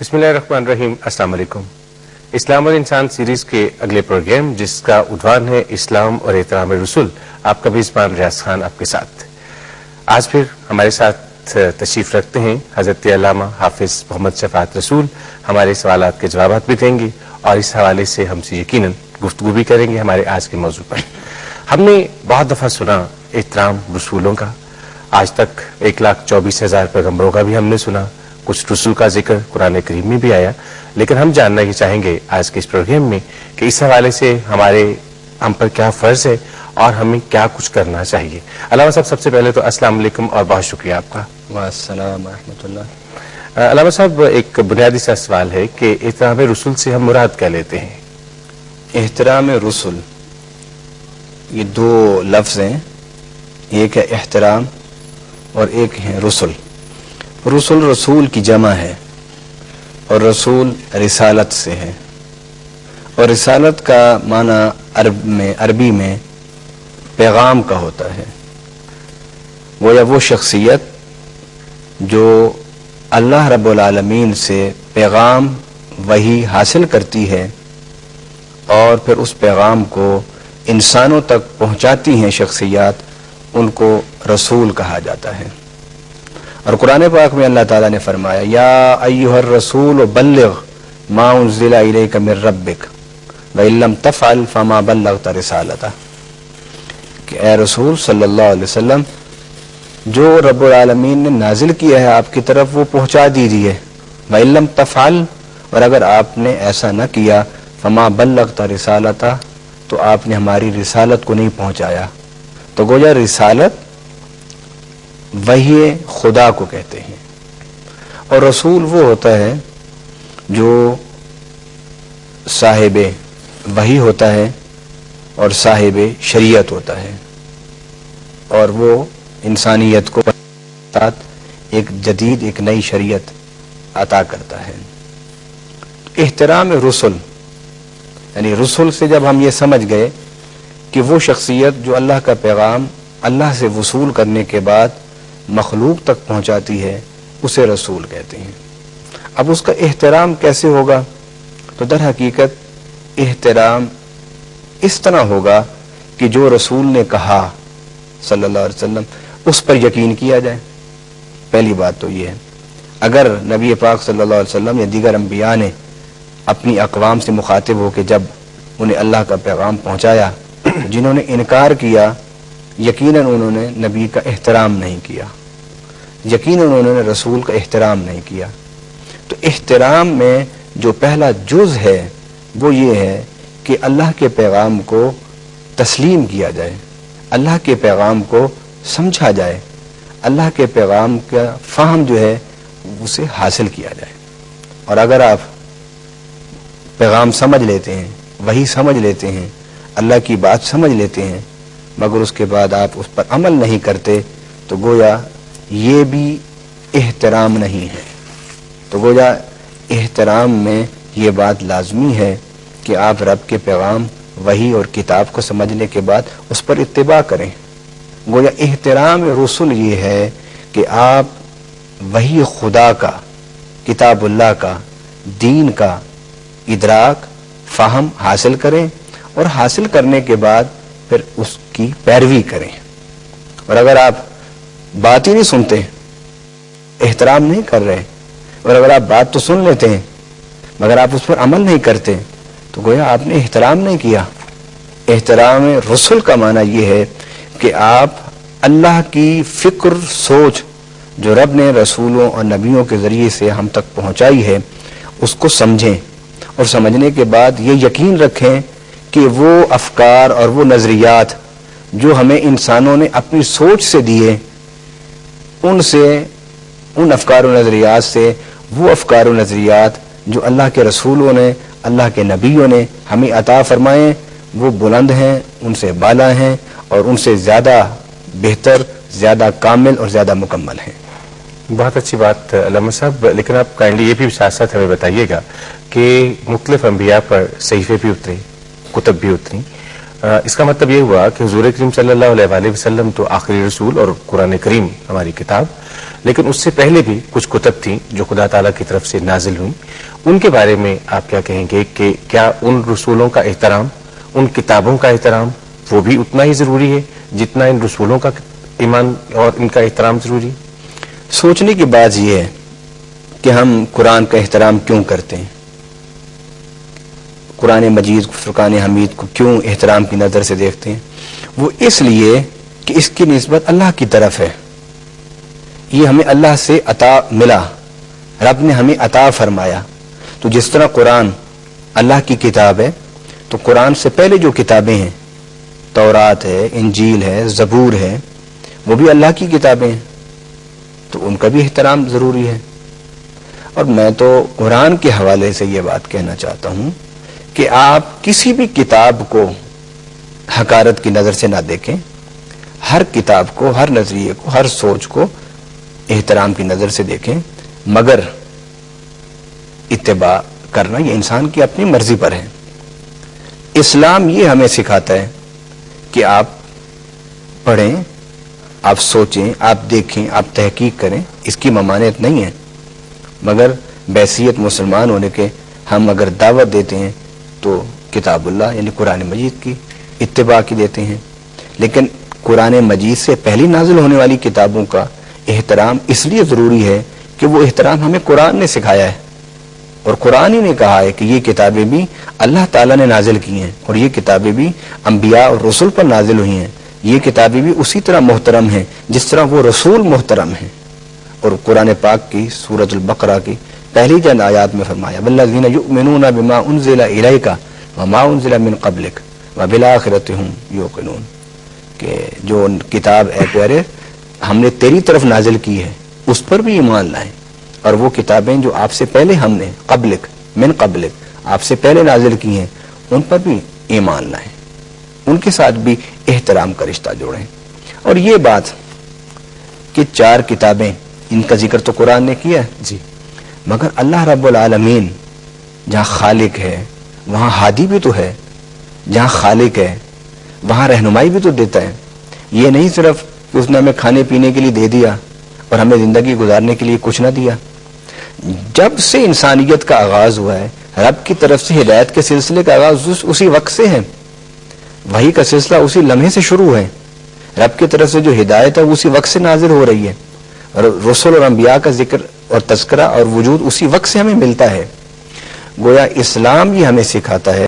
بسم اللہ الرحمن الرحیم. السلام علیکم. اسلام اور انسان سیریز کے اگلے پروگرام جس کا عنوان ہے اسلام اور احترام رسول، آپ کا میزبان ریاض خان آپ کے ساتھ. آج پھر ہمارے ساتھ تشریف رکھتے ہیں حضرت علامہ حافظ محمد شفاعت رسول. ہمارے سوالات کے جوابات بھی دیں گے اور اس حوالے سے ہم سے یقیناً گفتگو بھی کریں گے ہمارے آج کے موضوع پر. ہم نے بہت دفعہ سنا احترام رسولوں کا، آج تک 1,24,000 پیغمبروں کا بھی ہم نے سنا، کچھ رسول کا ذکر قرآن کریم میں بھی آیا، لیکن ہم جاننا یہ چاہیں گے آج کے اس پروگرام میں کہ اس حوالے سے ہم پر کیا فرض ہے اور ہمیں کیا کچھ کرنا چاہیے. علامہ صاحب، سب سے پہلے تو السلام علیکم اور بہت شکریہ آپ کا. السلام ورحمۃ اللہ. علامہ صاحب، ایک بنیادی سا سوال ہے کہ احترام رسول سے ہم مراد کیا لیتے ہیں؟ احترام رسول یہ دو لفظ ہیں، ایک ہے احترام اور ایک ہے رسول. رسول کی جمع ہے اور رسول رسالت سے ہے، اور رسالت کا معنی عربی میں پیغام کا ہوتا ہے. وہ شخصیت جو اللہ رب العالمین سے پیغام وحی حاصل کرتی ہے اور پھر اس پیغام کو انسانوں تک پہنچاتی ہیں شخصیات، ان کو رسول کہا جاتا ہے. اور قرآن پاک میں اللہ تعالیٰ نے فرمایا یا ایھا الرسول بلغ ما انزل الیک من ربک وان لم تفعل فما بلغت رسالتہ، کہ اے رسول صلی اللہ علیہ وسلم، جو رب العالمین نے نازل کیا ہے آپ کی طرف وہ پہنچا دیجیے. وان لم تفعل، اور اگر آپ نے ایسا نہ کیا فما بلغت رسالتہ، تو آپ نے ہماری رسالت کو نہیں پہنچایا. تو گویا رسالت وحی خدا کو کہتے ہیں، اور رسول وہ ہوتا ہے جو صاحب وحی ہوتا ہے اور صاحب شریعت ہوتا ہے، اور وہ انسانیت کو ایک جدید ایک نئی شریعت عطا کرتا ہے. احترام رسول یعنی رسول سے جب ہم یہ سمجھ گئے کہ وہ شخصیت جو اللہ کا پیغام اللہ سے وصول کرنے کے بعد مخلوق تک پہنچاتی ہے، اسے رسول کہتے ہیں. اب اس کا احترام کیسے ہوگا؟ تو در حقیقت احترام اس طرح ہوگا کہ جو رسول نے کہا صلی اللہ علیہ وسلم اس پر یقین کیا جائے. پہلی بات تو یہ ہے، اگر نبی پاک صلی اللہ علیہ وسلم یا دیگر انبیاء نے اپنی اقوام سے مخاطب ہو کے جب انہیں اللہ کا پیغام پہنچایا، جنہوں نے انکار کیا، یقیناً انہوں نے نبی کا احترام نہیں کیا، یقیناً انہوں نے رسول کا احترام نہیں کیا. تو احترام میں جو پہلا جز ہے وہ یہ ہے کہ اللہ کے پیغام کو تسلیم کیا جائے، اللہ کے پیغام کو سمجھا جائے، اللہ کے پیغام کا فہم جو ہے اسے حاصل کیا جائے. اور اگر آپ پیغام سمجھ لیتے ہیں، وہی سمجھ لیتے ہیں، اللہ کی بات سمجھ لیتے ہیں، مگر اس کے بعد آپ اس پر عمل نہیں کرتے، تو گویا یہ بھی احترام نہیں ہے. تو گویا احترام میں یہ بات لازمی ہے کہ آپ رب کے پیغام وحی اور کتاب کو سمجھنے کے بعد اس پر اتباع کریں. گویا احترام رسول یہ ہے کہ آپ وحی خدا کا، کتاب اللہ کا، دین کا ادراک فہم حاصل کریں، اور حاصل کرنے کے بعد پھر اس کی پیروی کریں. اور اگر آپ بات ہی نہیں سنتے، احترام نہیں کر رہے، اور اگر آپ بات تو سن لیتے ہیں مگر آپ اس پر عمل نہیں کرتے، تو گویا آپ نے احترام نہیں کیا. احترام رسول کا معنی یہ ہے کہ آپ اللہ کی فکر سوچ جو رب نے رسولوں اور نبیوں کے ذریعے سے ہم تک پہنچائی ہے اس کو سمجھیں، اور سمجھنے کے بعد یہ یقین رکھیں کہ وہ افکار اور وہ نظریات جو ہمیں انسانوں نے اپنی سوچ سے دیے، ان افکار و نظریات سے وہ افکار و نظریات جو اللہ کے رسولوں نے، اللہ کے نبیوں نے ہمیں عطا فرمائے، وہ بلند ہیں، ان سے بالا ہیں، اور ان سے زیادہ بہتر، زیادہ کامل اور زیادہ مکمل ہیں. بہت اچھی بات علامہ صاحب، لیکن آپ کائنڈلی یہ بھی ساتھ ساتھ ہمیں بتائیے گا کہ مختلف انبیاء پر صحیفے بھی اترے، کتب بھی اتری، اس کا مطلب یہ ہوا کہ حضور کریم صلی اللہ علیہ وسلم تو آخری رسول اور قرآن کریم ہماری کتاب، لیکن اس سے پہلے بھی کچھ کتب تھیں جو خدا تعالیٰ کی طرف سے نازل ہوئیں. ان کے بارے میں آپ کیا کہیں گے کہ کیا ان رسولوں کا احترام، ان کتابوں کا احترام وہ بھی اتنا ہی ضروری ہے جتنا ان رسولوں کا ایمان اور ان کا احترام ضروری ہے؟ سوچنے کی بات یہ ہے کہ ہم قرآن کا احترام کیوں کرتے ہیں، قرآن مجید کو، فرقان حمید کو کیوں احترام کی نظر سے دیکھتے ہیں؟ وہ اس لیے کہ اس کی نسبت اللہ کی طرف ہے. یہ ہمیں اللہ سے عطا ملا، رب نے ہمیں عطا فرمایا. تو جس طرح قرآن اللہ کی کتاب ہے تو قرآن سے پہلے جو کتابیں ہیں، تورات ہے، انجیل ہے، زبور ہے، وہ بھی اللہ کی کتابیں ہیں، تو ان کا بھی احترام ضروری ہے. اور میں تو قرآن کے حوالے سے یہ بات کہنا چاہتا ہوں کہ آپ کسی بھی کتاب کو حقارت کی نظر سے نہ دیکھیں. ہر کتاب کو، ہر نظریے کو، ہر سوچ کو احترام کی نظر سے دیکھیں، مگر اتباع کرنا یہ انسان کی اپنی مرضی پر ہے. اسلام یہ ہمیں سکھاتا ہے کہ آپ پڑھیں، آپ سوچیں، آپ دیکھیں، آپ تحقیق کریں. اس کی ممانعت نہیں ہے، مگر بحیثیت مسلمان ہونے کے ہم اگر دعوت دیتے ہیں تو کتاب اللہ یعنی قرآن مجید کی اتباع کی دیتے ہیں. لیکن قرآن مجید سے پہلی نازل ہونے والی کتابوں کا احترام اس لیے ضروری ہے کہ وہ احترام ہمیں قرآن نے سکھایا ہے، اور قرآن ہی نے کہا ہے کہ یہ کتابیں بھی اللہ تعالیٰ نے نازل کی ہیں، اور یہ کتابیں بھی انبیاء اور رسول پر نازل ہوئی ہیں. یہ کتابیں بھی اسی طرح محترم ہیں جس طرح وہ رسول محترم ہیں. اور قرآن پاک کی سورۃ البقرہ کی پہلی چند آیات میں فرمایا والذین یؤمنون بما انزل الیک وما انزل من قبلک وبالآخرۃ ھم یوقنون، کہ جو کتاب اے پیارے ہم نے تیری طرف نازل کی ہے اس پر بھی ایمان لائیں، اور وہ کتابیں جو آپ سے پہلے ہم نے قبلک من قبلک آپ سے پہلے نازل کی ہیں ان پر بھی ایمان لائیں، ان کے ساتھ بھی احترام کا رشتہ جوڑیں. اور یہ بات کہ 4 کتابیں ان کا ذکر تو قرآن نے کیا ہے جی، مگر اللہ رب العالمین جہاں خالق ہے وہاں ہادی بھی تو ہے، جہاں خالق ہے وہاں رہنمائی بھی تو دیتا ہے. یہ نہیں صرف کہ اس نے ہمیں کھانے پینے کے لیے دے دیا اور ہمیں زندگی گزارنے کے لیے کچھ نہ دیا. جب سے انسانیت کا آغاز ہوا ہے رب کی طرف سے ہدایت کے سلسلے کا آغاز اسی وقت سے ہے، وحی کا سلسلہ اسی لمحے سے شروع ہے. رب کی طرف سے جو ہدایت ہے اسی وقت سے نازل ہو رہی ہے، اور رسول اور انبیاء کا ذکر اور تذکرہ اور وجود اسی وقت سے ہمیں ملتا ہے. گویا اسلام یہ ہمیں سکھاتا ہے